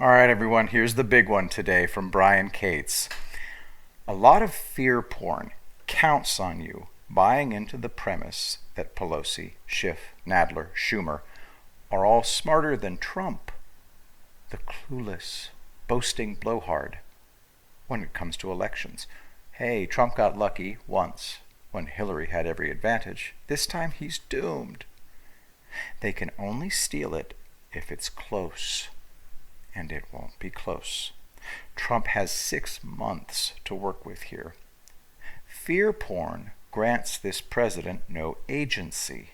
All right, everyone, here's the big one today from Brian Cates. A lot of fear porn counts on you buying into the premise that Pelosi, Schiff, Nadler, Schumer are all smarter than Trump, the clueless, boasting blowhard, when it comes to elections. Hey, Trump got lucky once when Hillary had every advantage. This time he's doomed. They can only steal it if it's close. And it won't be close. Trump has 6 months to work with here. Fear porn grants this president no agency.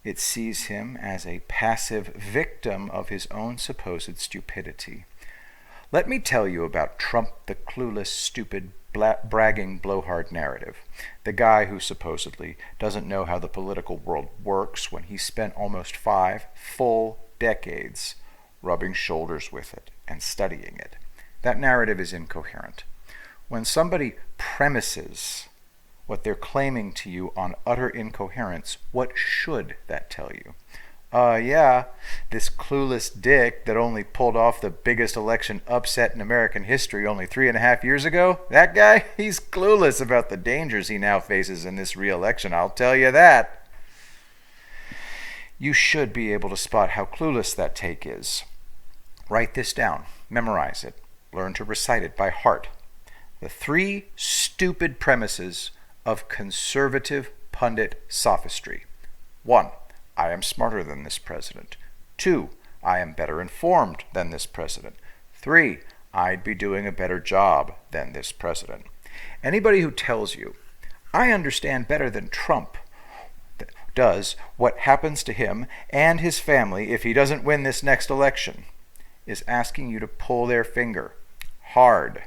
It sees him as a passive victim of his own supposed stupidity. Let me tell you about Trump the clueless, stupid, bragging blowhard narrative. The guy who supposedly doesn't know how the political world works when he spent almost 5 full decades rubbing shoulders with it and studying it. That narrative is incoherent. When somebody premises what they're claiming to you on utter incoherence, what should that tell you? Yeah, this clueless dick that only pulled off the biggest election upset in American history only 3.5 years ago, that guy, he's clueless about the dangers he now faces in this reelection, I'll tell you that. You should be able to spot how clueless that take is. Write this down, memorize it, learn to recite it by heart. The 3 stupid premises of conservative pundit sophistry. 1. I am smarter than this president. 2. I am better informed than this president. 3. I'd be doing a better job than this president. Anybody who tells you, I understand better than Trump, does what happens to him and his family if he doesn't win this next election, is asking you to pull their finger hard.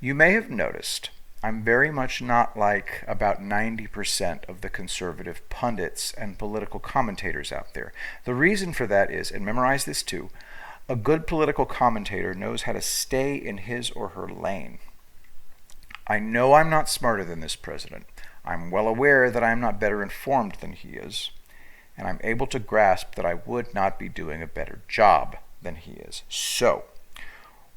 You may have noticed I'm very much not like about 90% of the conservative pundits and political commentators out there. The reason for that is, and memorize this too, a good political commentator knows how to stay in his or her lane. I know I'm not smarter than this president. I'm well aware that I'm not better informed than he is, and I'm able to grasp that I would not be doing a better job than he is. So,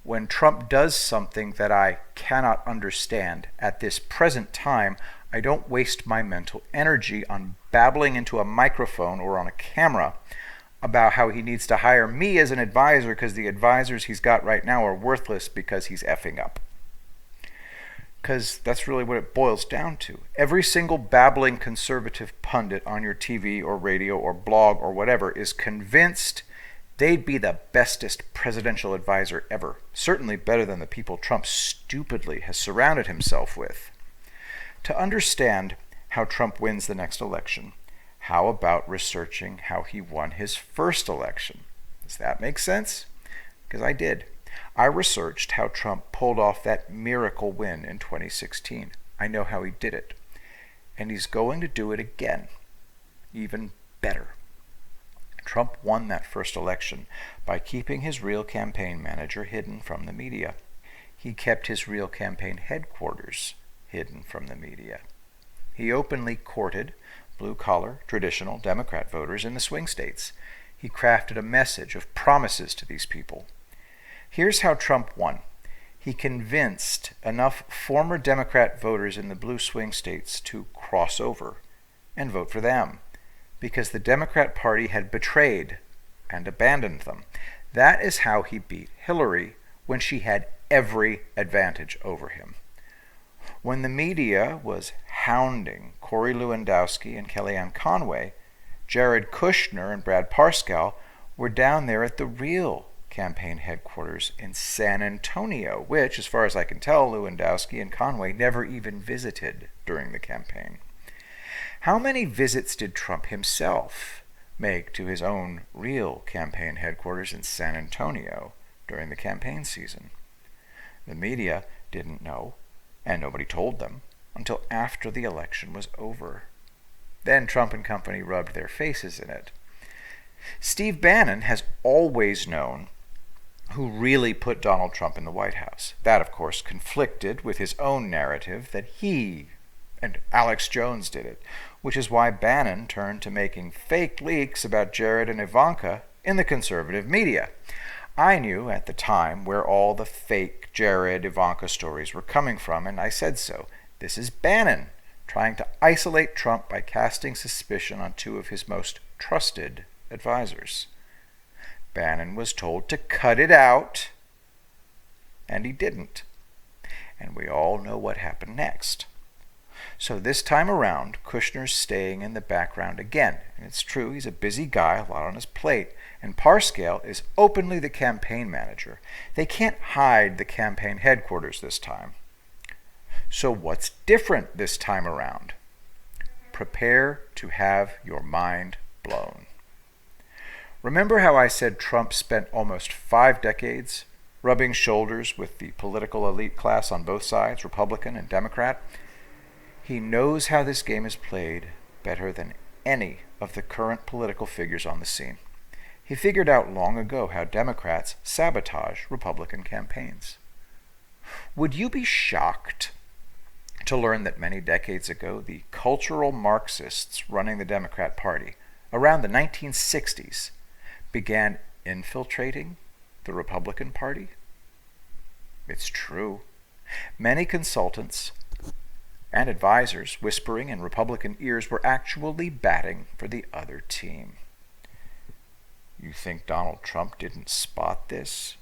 when Trump does something that I cannot understand at this present time, I don't waste my mental energy on babbling into a microphone or on a camera about how he needs to hire me as an advisor because the advisors he's got right now are worthless because he's effing up. Because that's really what it boils down to. Every single babbling conservative pundit on your TV or radio or blog or whatever is convinced they'd be the bestest presidential advisor ever, certainly better than the people Trump stupidly has surrounded himself with. To understand how Trump wins the next election, how about researching how he won his first election? Does that make sense? Because I did. I researched how Trump pulled off that miracle win in 2016. I know how he did it. And he's going to do it again, even better. Trump won that first election by keeping his real campaign manager hidden from the media. He kept his real campaign headquarters hidden from the media. He openly courted blue-collar, traditional Democrat voters in the swing states. He crafted a message of promises to these people. Here's how Trump won. He convinced enough former Democrat voters in the blue swing states to cross over and vote for them, because the Democrat Party had betrayed and abandoned them. That is how he beat Hillary when she had every advantage over him. When the media was hounding Corey Lewandowski and Kellyanne Conway, Jared Kushner and Brad Parscale were down there at the real campaign headquarters in San Antonio, which, as far as I can tell, Lewandowski and Conway never even visited during the campaign. How many visits did Trump himself make to his own real campaign headquarters in San Antonio during the campaign season? The media didn't know, and nobody told them, until after the election was over. Then Trump and company rubbed their faces in it. Steve Bannon has always known who really put Donald Trump in the White House. That, of course, conflicted with his own narrative that he and Alex Jones did it, which is why Bannon turned to making fake leaks about Jared and Ivanka in the conservative media. I knew at the time where all the fake Jared Ivanka stories were coming from, and I said so. This is Bannon trying to isolate Trump by casting suspicion on two of his most trusted advisors. Bannon was told to cut it out, and he didn't. And we all know what happened next. So this time around, Kushner's staying in the background again. And it's true, he's a busy guy, a lot on his plate. And Parscale is openly the campaign manager. They can't hide the campaign headquarters this time. So what's different this time around? Prepare to have your mind blown. Remember how I said Trump spent almost 5 decades rubbing shoulders with the political elite class on both sides, Republican and Democrat? He knows how this game is played better than any of the current political figures on the scene. He figured out long ago how Democrats sabotage Republican campaigns. Would you be shocked to learn that many decades ago, the cultural Marxists running the Democrat Party, around the 1960s, began infiltrating the Republican Party? It's true. Many consultants and advisors whispering in Republican ears were actually batting for the other team. You think Donald Trump didn't spot this?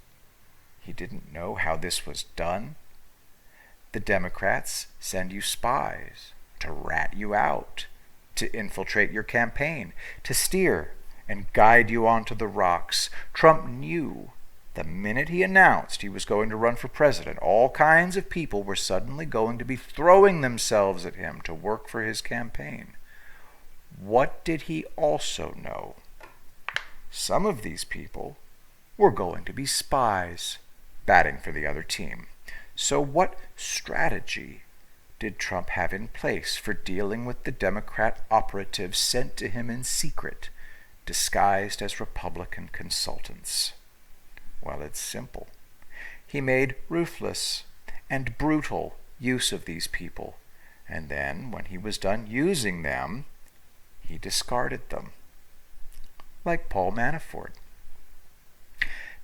He didn't know how this was done? The Democrats send you spies to rat you out, to infiltrate your campaign, to steer and guide you onto the rocks. Trump knew the minute he announced he was going to run for president, all kinds of people were suddenly going to be throwing themselves at him to work for his campaign. What did he also know? Some of these people were going to be spies, batting for the other team. So what strategy did Trump have in place for dealing with the Democrat operatives sent to him in secret, disguised as Republican consultants? Well, it's simple. He made ruthless and brutal use of these people, and then, when he was done using them, he discarded them. Like Paul Manafort.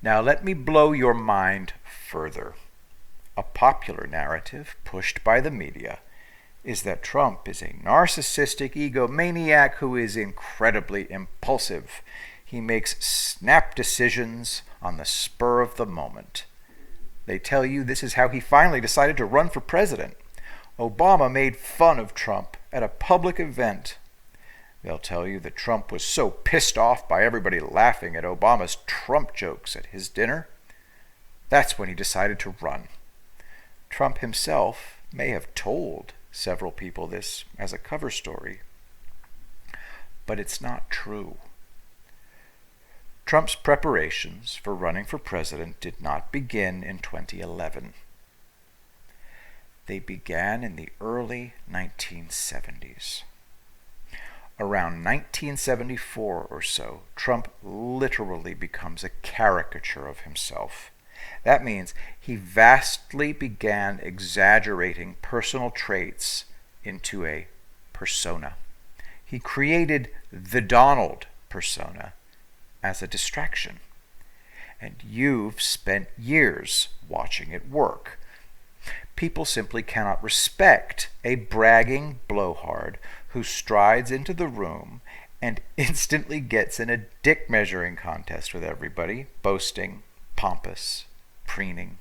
Now let me blow your mind further. A popular narrative pushed by the media is that Trump is a narcissistic egomaniac who is incredibly impulsive. He makes snap decisions on the spur of the moment. They tell you this is how he finally decided to run for president. Obama made fun of Trump at a public event. They'll tell you that Trump was so pissed off by everybody laughing at Obama's Trump jokes at his dinner. That's when he decided to run. Trump himself may have told several people this as a cover story, but it's not true. Trump's preparations for running for president did not begin in 2011. They began in the early 1970s. Around 1974 or so, Trump literally becomes a caricature of himself. That means he vastly began exaggerating personal traits into a persona. He created the Donald persona as a distraction. And you've spent years watching it work. People simply cannot respect a bragging blowhard who strides into the room and instantly gets in a dick measuring contest with everybody, boasting, pompous, preening.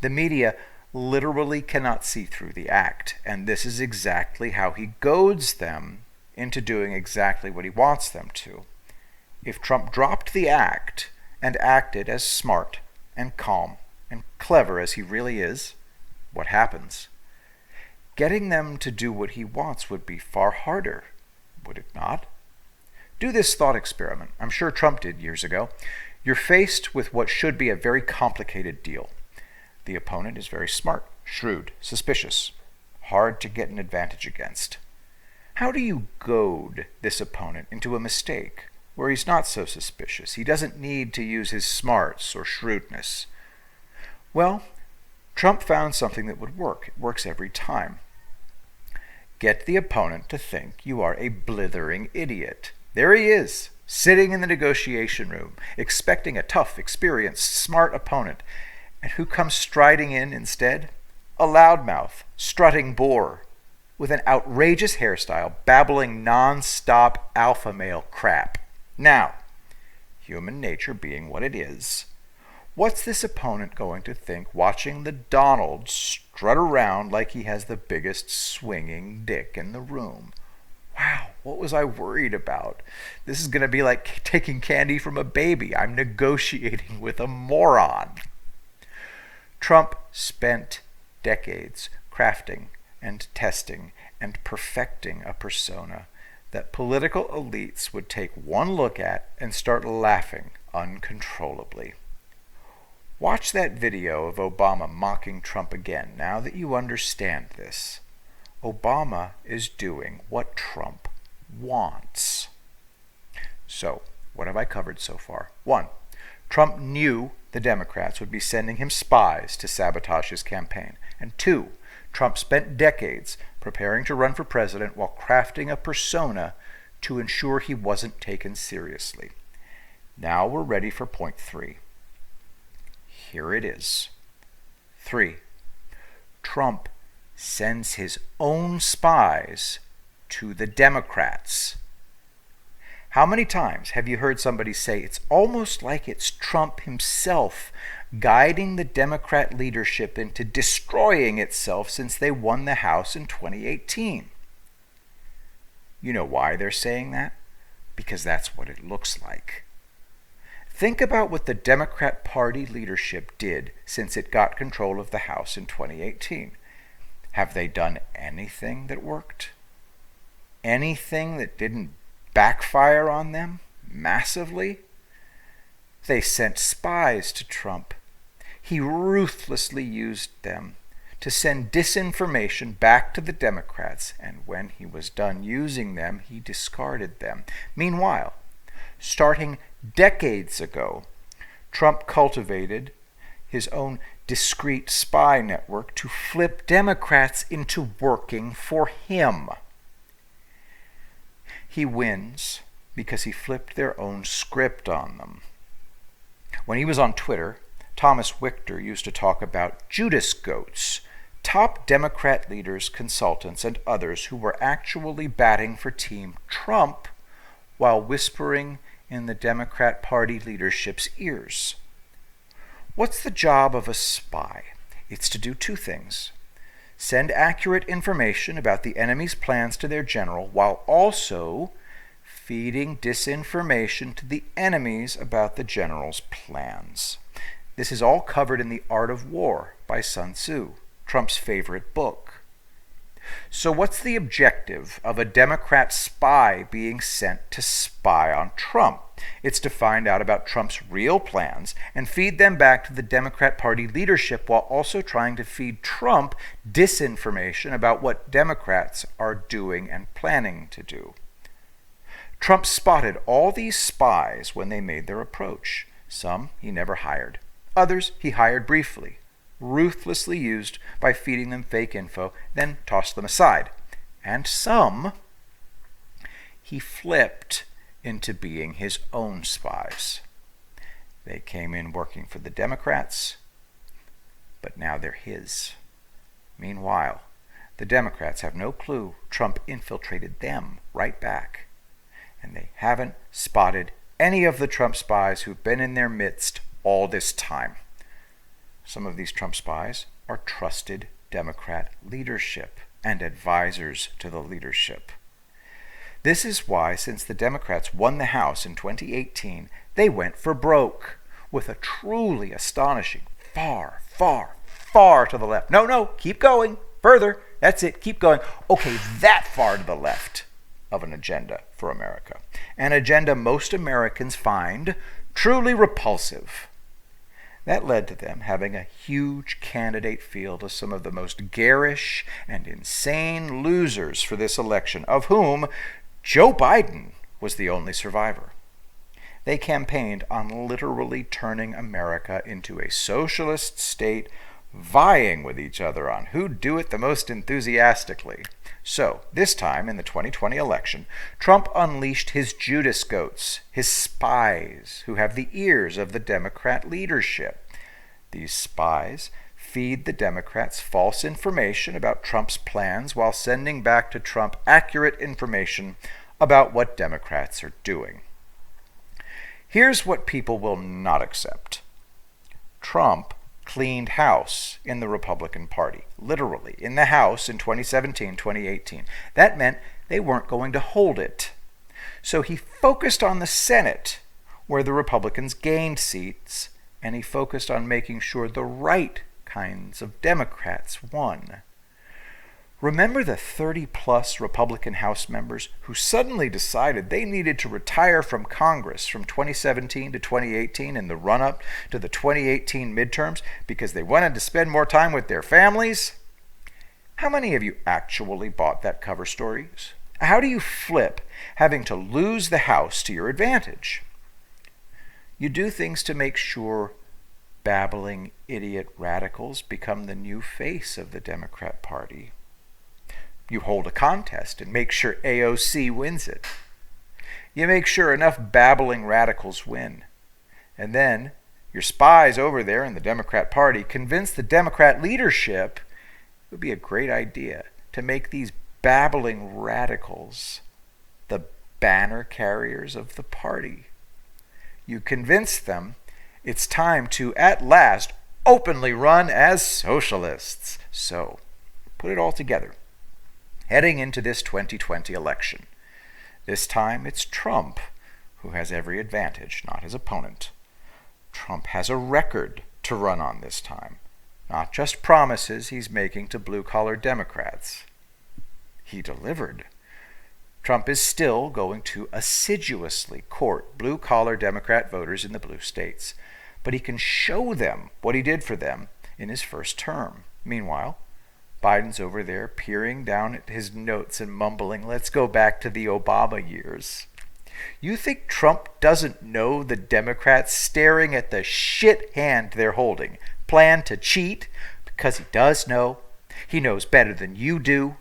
The media literally cannot see through the act, and this is exactly how he goads them into doing exactly what he wants them to. If Trump dropped the act and acted as smart and calm and clever as he really is, what happens? Getting them to do what he wants would be far harder, would it not? Do this thought experiment. I'm sure Trump did years ago. You're faced with what should be a very complicated deal. The opponent is very smart, shrewd, suspicious, hard to get an advantage against. How do you goad this opponent into a mistake where he's not so suspicious? He doesn't need to use his smarts or shrewdness. Well, Trump found something that would work. It works every time. Get the opponent to think you are a blithering idiot. There he is, sitting in the negotiation room, expecting a tough, experienced, smart opponent. And who comes striding in instead? A loudmouth, strutting boor, with an outrageous hairstyle, babbling non-stop alpha male crap. Now, human nature being what it is, what's this opponent going to think watching the Donald strut around like he has the biggest swinging dick in the room? Wow, what was I worried about? This is going to be like taking candy from a baby. I'm negotiating with a moron. Trump spent decades crafting and testing and perfecting a persona that political elites would take one look at and start laughing uncontrollably. Watch that video of Obama mocking Trump again now that you understand this. Obama is doing what Trump wants. So, what have I covered so far? 1. Trump knew the Democrats would be sending him spies to sabotage his campaign. And 2, Trump spent decades preparing to run for president while crafting a persona to ensure he wasn't taken seriously. Now we're ready for point 3. Here it is. 3. Trump sends his own spies to the Democrats. How many times have you heard somebody say it's almost like it's Trump himself guiding the Democrat leadership into destroying itself since they won the House in 2018? You know why they're saying that? Because that's what it looks like. Think about what the Democrat Party leadership did since it got control of the House in 2018. Have they done anything that worked? Anything that didn't backfire on them massively? They sent spies to Trump. He ruthlessly used them to send disinformation back to the Democrats, and when he was done using them, he discarded them. Meanwhile, starting decades ago, Trump cultivated his own discreet spy network to flip Democrats into working for him. He wins because he flipped their own script on them. When he was on Twitter, Thomas Wichter used to talk about Judas goats, top Democrat leaders, consultants, and others who were actually batting for Team Trump while whispering in the Democrat Party leadership's ears. What's the job of a spy? It's to do 2 things. Send accurate information about the enemy's plans to their general while also feeding disinformation to the enemies about the general's plans. This is all covered in The Art of War by Sun Tzu, Trump's favorite book. So what's the objective of a Democrat spy being sent to spy on Trump? It's to find out about Trump's real plans and feed them back to the Democrat Party leadership while also trying to feed Trump disinformation about what Democrats are doing and planning to do. Trump spotted all these spies when they made their approach. Some he never hired. Others he hired briefly, ruthlessly used by feeding them fake info, then tossed them aside. And some he flipped into being his own spies. They came in working for the Democrats, but now they're his. Meanwhile, the Democrats have no clue Trump infiltrated them right back, and they haven't spotted any of the Trump spies who've been in their midst all this time. Some of these Trump spies are trusted Democrat leadership and advisors to the leadership. This is why, since the Democrats won the House in 2018, they went for broke with a truly astonishing far, far, far to the left. No, keep going. Further. That's it. Keep going. Okay, that far to the left of an agenda for America. An agenda most Americans find truly repulsive. That led to them having a huge candidate field of some of the most garish and insane losers for this election, of whom Joe Biden was the only survivor. They campaigned on literally turning America into a socialist state vying with each other on who'd do it the most enthusiastically. So, this time in the 2020 election, Trump unleashed his Judas goats, his spies, who have the ears of the Democrat leadership. These spies feed the Democrats false information about Trump's plans while sending back to Trump accurate information about what Democrats are doing. Here's what people will not accept. Trump cleaned house in the Republican Party, literally, in the House in 2017, 2018. That meant they weren't going to hold it. So he focused on the Senate, where the Republicans gained seats, and he focused on making sure the right kinds of Democrats won. Remember the 30-plus Republican House members who suddenly decided they needed to retire from Congress from 2017 to 2018 in the run-up to the 2018 midterms because they wanted to spend more time with their families? How many of you actually bought that cover story? How do you flip having to lose the House to your advantage? You do things to make sure babbling idiot radicals become the new face of the Democrat Party. You hold a contest and make sure AOC wins it. You make sure enough babbling radicals win. And then your spies over there in the Democrat Party convince the Democrat leadership it would be a great idea to make these babbling radicals the banner carriers of the party. You convince them it's time to, at last, openly run as socialists. So, put it all together. Heading into this 2020 election. This time it's Trump who has every advantage, not his opponent. Trump has a record to run on this time, not just promises he's making to blue-collar Democrats. He delivered. Trump is still going to assiduously court blue-collar Democrat voters in the blue states, but he can show them what he did for them in his first term. Meanwhile, Biden's over there peering down at his notes and mumbling, "Let's go back to the Obama years." You think Trump doesn't know the Democrats staring at the shit hand they're holding plan to cheat? Because he does know. He knows better than you do.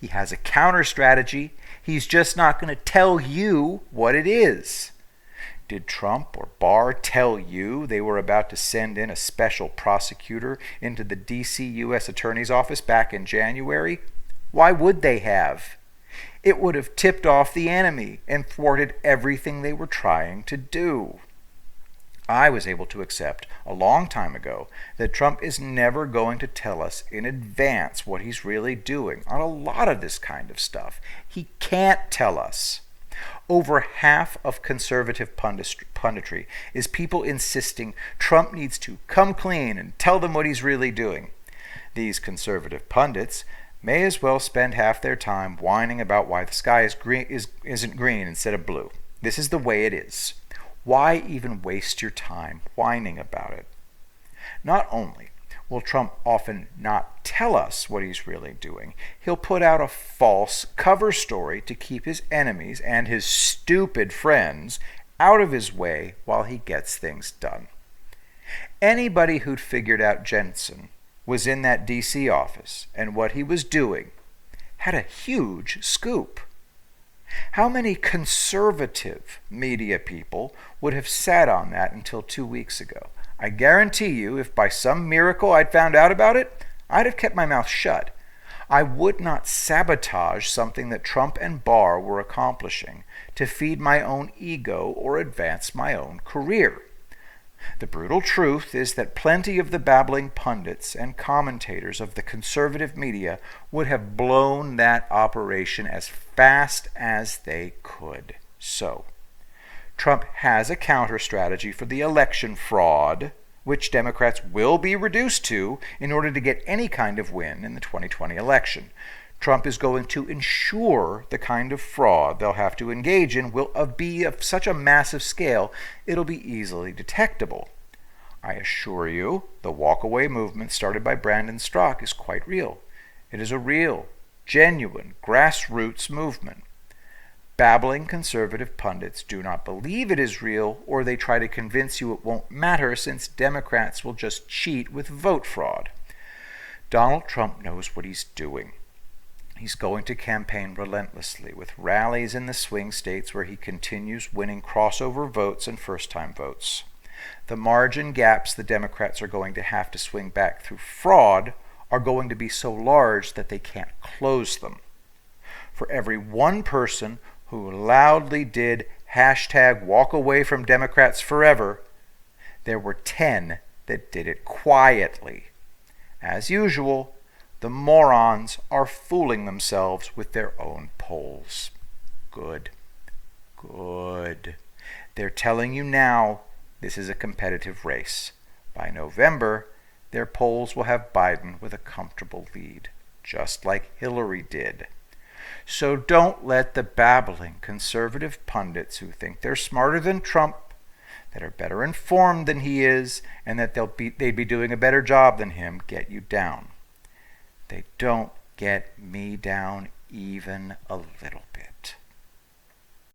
He has a counter strategy. He's just not going to tell you what it is. Did Trump or Barr tell you they were about to send in a special prosecutor into the D.C. U.S. Attorney's Office back in January? Why would they have? It would have tipped off the enemy and thwarted everything they were trying to do. I was able to accept a long time ago that Trump is never going to tell us in advance what he's really doing on a lot of this kind of stuff. He can't tell us. Over half of conservative punditry is people insisting Trump needs to come clean and tell them what he's really doing. These conservative pundits may as well spend half their time whining about why the sky isn't green instead of blue. This is the way it is. Why even waste your time whining about it? Not only will Trump often not tell us what he's really doing, he'll put out a false cover story to keep his enemies and his stupid friends out of his way while he gets things done. Anybody who'd figured out Jensen was in that D.C. office and what he was doing had a huge scoop. How many conservative media people would have sat on that until 2 weeks ago? I guarantee you, if by some miracle I'd found out about it, I'd have kept my mouth shut. I would not sabotage something that Trump and Barr were accomplishing to feed my own ego or advance my own career. The brutal truth is that plenty of the babbling pundits and commentators of the conservative media would have blown that operation as fast as they could. So, Trump has a counter strategy for the election fraud, which Democrats will be reduced to in order to get any kind of win in the 2020 election. Trump is going to ensure the kind of fraud they'll have to engage in will be of such a massive scale, it'll be easily detectable. I assure you, the walkaway movement started by Brandon Straka is quite real. It is a real, genuine, grassroots movement. Babbling conservative pundits do not believe it is real, or they try to convince you it won't matter since Democrats will just cheat with vote fraud. Donald Trump knows what he's doing. He's going to campaign relentlessly with rallies in the swing states where he continues winning crossover votes and first-time votes. The margin gaps the Democrats are going to have to swing back through fraud are going to be so large that they can't close them. For every one person who loudly did hashtag walk away from Democrats forever, there were 10 that did it quietly. As usual, the morons are fooling themselves with their own polls. Good. Good. They're telling you now this is a competitive race. By November, their polls will have Biden with a comfortable lead, just like Hillary did. So don't let the babbling conservative pundits who think they're smarter than Trump, that are better informed than he is, and that they'd be doing a better job than him, get you down. They don't get me down even a little.